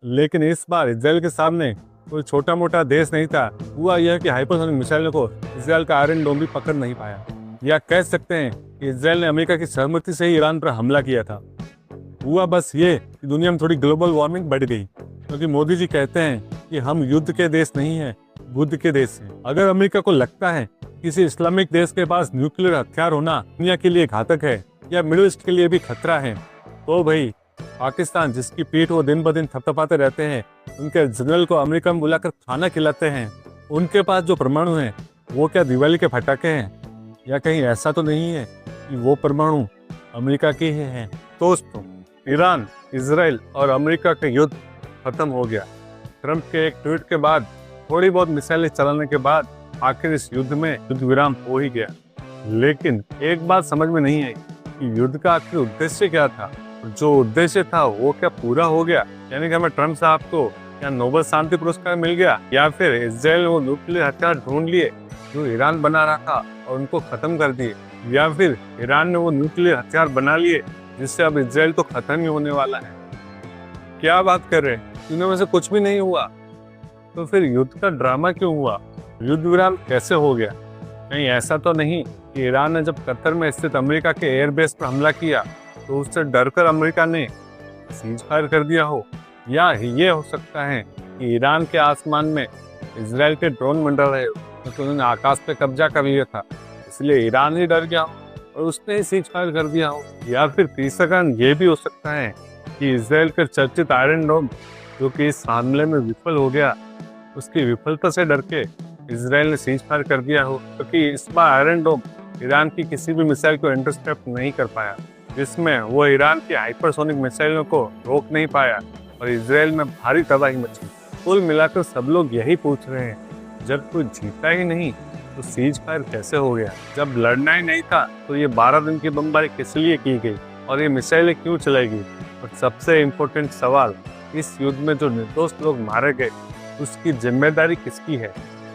लेकिन इस बार इसराइल के सामने कोई छोटा मोटा देश नहीं था। हुआ यह कि हाइपरसोनिक मिसाइलों को इसराइल का आयरन डोम भी पकड़ नहीं पाया। या कह सकते हैं कि इसराइल ने अमेरिका की सहमति से ही ईरान पर हमला किया था। हुआ बस ये कि दुनिया में थोड़ी ग्लोबल वार्मिंग बढ़ गई, क्योंकि मोदी जी कहते हैं कि हम युद्ध के देश नहीं हैं, बुद्ध के देश हैं। अगर अमेरिका को लगता है किसी इस्लामिक देश के पास न्यूक्लियर हथियार होना दुनिया के लिए घातक है या मिडिल ईस्ट के लिए भी खतरा है, तो भाई पाकिस्तान, जिसकी पीठ वो दिन ब दिन थपथपाते रहते हैं, उनके जनरल को अमेरिका में बुलाकर खाना खिलाते हैं, उनके पास जो परमाणु हैं वो क्या दिवाली के पटाखे हैं? या कहीं ऐसा तो नहीं है कि वो परमाणु अमेरिका के ही हैं? दोस्तों, ईरान, इजराइल और अमेरिका का युद्ध खत्म हो गया। ट्रंप के एक ट्वीट के बाद, थोड़ी बहुत मिसाइलें चलाने के बाद आखिर इस युद्ध में युद्ध विराम हो ही गया। लेकिन एक बात समझ में नहीं आई कि युद्ध का आखिर उद्देश्य क्या था। जो उद्देश्य था वो क्या पूरा हो गया? यानी कि हमें ट्रंप साहब को क्या नोबेल शांति पुरस्कार मिल गया, या फिर इसराइल वो न्यूक्लियर हथियार ढूंढ लिए जो ईरान बना रहा था और उनको खत्म कर दिए, या फिर ईरान ने वो न्यूक्लियर हथियार बना लिए जिससे अब इसराइल तो खत्म ही होने वाला है। क्या बात कर रहे हैं? इनमें में से कुछ भी नहीं हुआ। तो फिर युद्ध का ड्रामा क्यों हुआ? युद्ध विराम कैसे हो गया? कहीं ऐसा तो नहीं कि ईरान ने जब कतर में स्थित अमेरिका के एयरबेस पर हमला किया तो उससे डरकर अमेरिका ने सीज फायर कर दिया हो? या ये हो सकता है कि ईरान के आसमान में इसराइल के ड्रोन मंडल रहे हो, तो उन्होंने आकाश पे कब्जा कर लिया था, इसलिए ईरान ही डर गया हो और उसने ही सीज फायर कर दिया हो? या फिर तीसरा कारण ये भी हो सकता है कि इसराइल के चर्चित आयरन डोम, जो कि इस हमले में विफल हो गया, उसकी विफलता से डर के इसराइल ने सीज फायर कर दिया हो, क्योंकि इस बार आयरन डोम ईरान की किसी भी मिसाइल को इंटरसेप्ट नहीं कर पाया, जिसमें वो ईरान की हाइपरसोनिक मिसाइलों को रोक नहीं पाया और इसराइल में भारी तबाही मची। कुल मिलाकर सब लोग यही पूछ रहे हैं, जब कोई जीता ही नहीं तो सीज फायर कैसे हो गया? जब लड़ना ही नहीं था तो ये 12 दिन की बमबारी किस लिए की गई और ये मिसाइलें क्यों चलाई गई? और सबसे इम्पोर्टेंट सवाल, इस युद्ध में जो निर्दोष लोग मारे गए उसकी जिम्मेदारी किसकी है?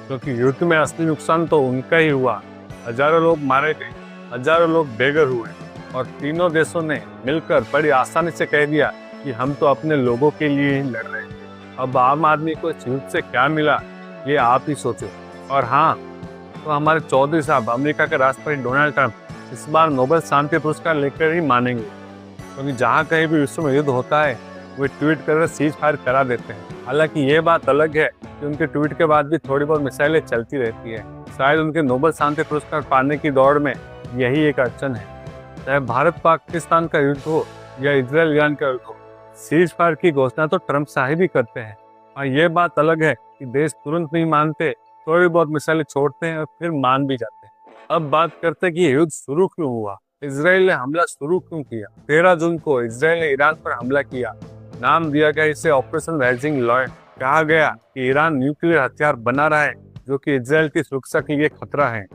क्योंकि युद्ध में असली नुकसान तो उनका ही हुआ। हजारों लोग मारे गए, हजारों लोग बेघर हुए और तीनों देशों ने मिलकर बड़ी आसानी से कह दिया कि हम तो अपने लोगों के लिए ही लड़ रहे हैं। अब आम आदमी को इस युद्ध से क्या मिला, ये आप ही सोचो। और हाँ, तो हमारे चौधरी साहब, अमेरिका के राष्ट्रपति डोनाल्ड ट्रंप, इस बार नोबेल शांति पुरस्कार लेकर ही मानेंगे, क्योंकि जहाँ कहीं भी विश्व में युद्ध होता है वे ट्वीट कर सीज फायर करा देते हैं। हालांकि ये बात अलग है कि उनके ट्वीट के बाद भी थोड़ी बहुत मिसाइलें चलती रहती है। शायद उनके नोबेल शांति पुरस्कार पाने की दौड़ में यही एक अड़चन है। चाहे भारत पाकिस्तान का युद्ध हो या इजराइल ईरान का युद्ध हो, सीज फायर की घोषणा तो ट्रंप साहिब ही करते हैं। और ये बात अलग है कि देश तुरंत नहीं मानते, थोड़ी बहुत मिसाइलें छोड़ते हैं और फिर मान भी जाते हैं। अब बात करते हैं कि ये युद्ध शुरू क्यों हुआ, इसराइल ने हमला शुरू क्यों किया। 13 जून को इसराइल ने ईरान पर हमला किया। नाम दिया गया इसे ऑपरेशन राइजिंग लॉयन। कहा गया कि ईरान न्यूक्लियर हथियार बना रहा है जो कि इसराइल की सुरक्षा के लिए खतरा है।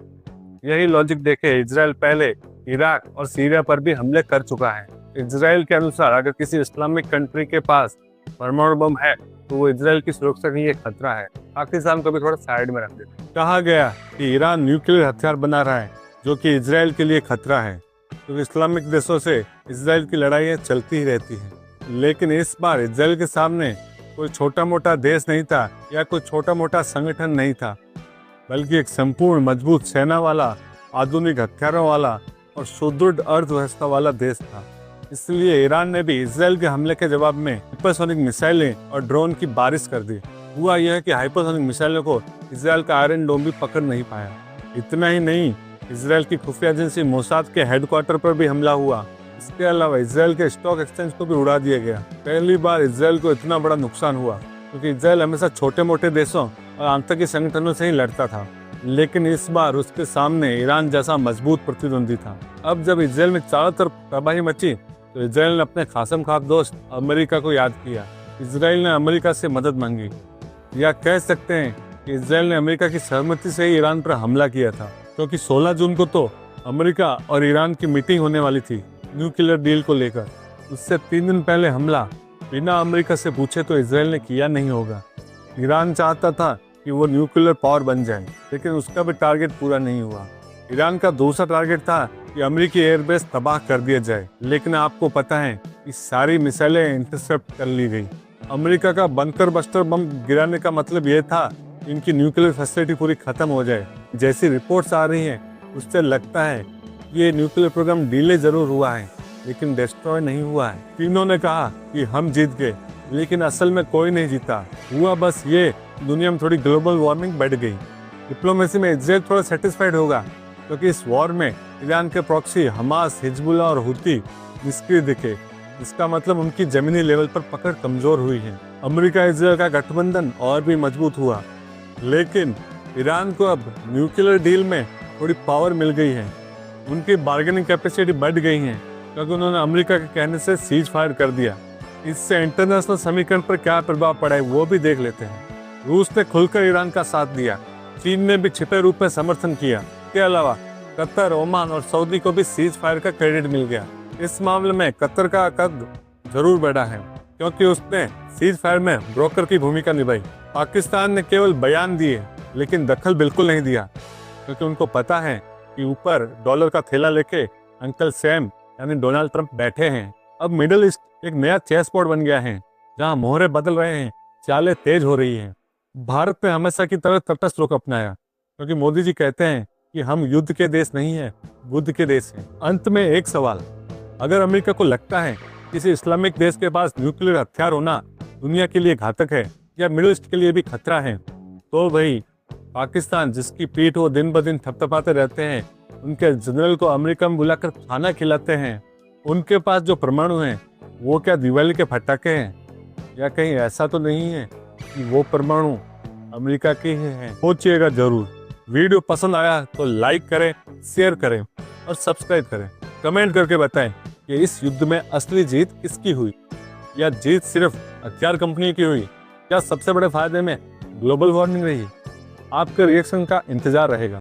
यही लॉजिक देखे इसराइल पहले इराक और सीरिया पर भी हमले कर चुका है। इसराइल के अनुसार अगर किसी इस्लामिक कंट्री के पास परमाणु बम है तो वो इसराइल की सुरक्षा के लिए खतरा है। पाकिस्तान को भी थोड़ा साइड में रख देते। कहा गया कि ईरान न्यूक्लियर हथियार बना रहा है जो कि इसराइल के लिए खतरा है, तो इस्लामिक देशों से इसराइल की लड़ाइयाँ चलती ही रहती हैं। लेकिन इस बार इसराइल के सामने कोई छोटा मोटा देश नहीं था या कोई छोटा मोटा संगठन नहीं था, बल्कि एक संपूर्ण मजबूत सेना वाला, आधुनिक हथियारों वाला और सुदृढ़ अर्थव्यवस्था वाला देश था। इसलिए ईरान ने भी इसराइल के हमले के जवाब में हाइपरसोनिक मिसाइलें और ड्रोन की बारिश कर दी। हुआ यह कि हाइपरसोनिक मिसाइलों को इसराइल का आयरन डोम भी पकड़ नहीं पाया। इतना ही नहीं, इसराइल की खुफिया एजेंसी मोसाद के हेडक्वार्टर पर भी हमला हुआ। इसके अलावा इसराइल के स्टॉक एक्सचेंज को भी उड़ा दिया गया। पहली बार इसराइल को इतना बड़ा नुकसान हुआ, क्योंकि इसराइल हमेशा छोटे मोटे देशों और आतंकी संगठनों से ही लड़ता था, लेकिन इस बार उसके सामने ईरान जैसा मजबूत प्रतिद्वंदी था। अब जब इसराइल में चारों तरफ तबाही मची तो इसराइल ने अपने खासमखा दोस्त अमेरिका को याद किया। इसराइल ने अमेरिका से मदद मांगी, या कह सकते हैं कि इसराइल ने अमेरिका की सहमति से ही ईरान पर हमला किया था, क्योंकि 16 जून को तो अमेरिका और ईरान की मीटिंग होने वाली थी न्यूक्लियर डील को लेकर। उससे 3 दिन पहले हमला बिना अमेरिका से पूछे तो इसराइल ने किया नहीं होगा। ईरान चाहता था कि वो न्यूक्लियर पावर बन जाए, लेकिन उसका भी टारगेट पूरा नहीं हुआ। ईरान का दूसरा टारगेट था कि अमेरिकी एयरबेस तबाह कर दिया जाए, लेकिन आपको पता है कि सारी मिसाइलें इंटरसेप्ट कर ली गई। अमेरिका का बंकर बस्टर बम गिराने का मतलब ये था कि इनकी न्यूक्लियर फैसिलिटी पूरी खत्म हो जाए। जैसी रिपोर्ट्स आ रही हैं उससे लगता है कि ये न्यूक्लियर प्रोग्राम डिले जरूर हुआ है लेकिन डिस्ट्रॉय नहीं हुआ है। तीनों ने कहा कि हम जीत गए, लेकिन असल में कोई नहीं जीता। हुआ बस ये, दुनिया में थोड़ी ग्लोबल वार्मिंग बढ़ गई। डिप्लोमेसी में इजराइल थोड़ा सेटिस्फाइड होगा क्योंकि इस वॉर में ईरान के प्रॉक्सी हमास, हिजबुल्लाह और हुती निष्क्रिय दिखे। इसका मतलब उनकी जमीनी लेवल पर पकड़ कमजोर हुई है। अमेरिका इजराइल का गठबंधन और भी मजबूत हुआ, लेकिन ईरान को अब न्यूक्लियर डील में थोड़ी पावर मिल गई है। उनकी बार्गेनिंग कैपेसिटी बढ़ गई है क्योंकि उन्होंने अमेरिका के कहने से सीज फायर कर दिया। इससे इंटरनेशनल समीकरण पर क्या प्रभाव पड़ा है वो भी देख लेते हैं। रूस ने खुलकर ईरान का साथ दिया, चीन ने भी छिपे रूप में समर्थन किया। इसके अलावा कतर, ओमान और सऊदी को भी सीज फायर का क्रेडिट मिल गया। इस मामले में कतर का कद जरूर बढ़ा है क्योंकि उसने सीज फायर में ब्रोकर की भूमिका निभाई। पाकिस्तान ने केवल बयान दिए लेकिन दखल बिल्कुल नहीं दिया क्योंकि उनको पता है कि ऊपर डॉलर का थैला लेके अंकल सैम यानी डोनाल्ड ट्रंप बैठे हैं। अब मिडिल ईस्ट एक नया चेस बोर्ड बन गया है जहां मोहरे बदल रहे हैं, चालें तेज हो रही हैं। भारत ने हमेशा की तरह तटस्थ रुख अपनाया क्योंकि मोदी जी कहते हैं कि हम युद्ध के देश नहीं है, बुद्ध के देश हैं। अंत में एक सवाल, अगर अमेरिका को लगता है किसी इस्लामिक देश के पास न्यूक्लियर हथियार होना दुनिया के लिए घातक है या मिडिल ईस्ट के लिए भी खतरा है, तो भाई पाकिस्तान जिसकी पीठ वो दिन ब दिन थपथपाते रहते हैं, उनके जनरल को अमेरिका में बुलाकर खाना खिलाते हैं, उनके पास जो परमाणु हैं वो क्या दिवाली के पटाखे हैं? या कहीं ऐसा तो नहीं है कि वो परमाणु अमेरिका के ही हैं? सोचिएगा जरूर। वीडियो पसंद आया तो लाइक करें, शेयर करें और सब्सक्राइब करें। कमेंट करके बताएं कि इस युद्ध में असली जीत किसकी हुई, या जीत सिर्फ हथियार कंपनी की हुई, या सबसे बड़े फायदे में ग्लोबल वार्मिंग रही। आपके रिएक्शन का इंतजार रहेगा।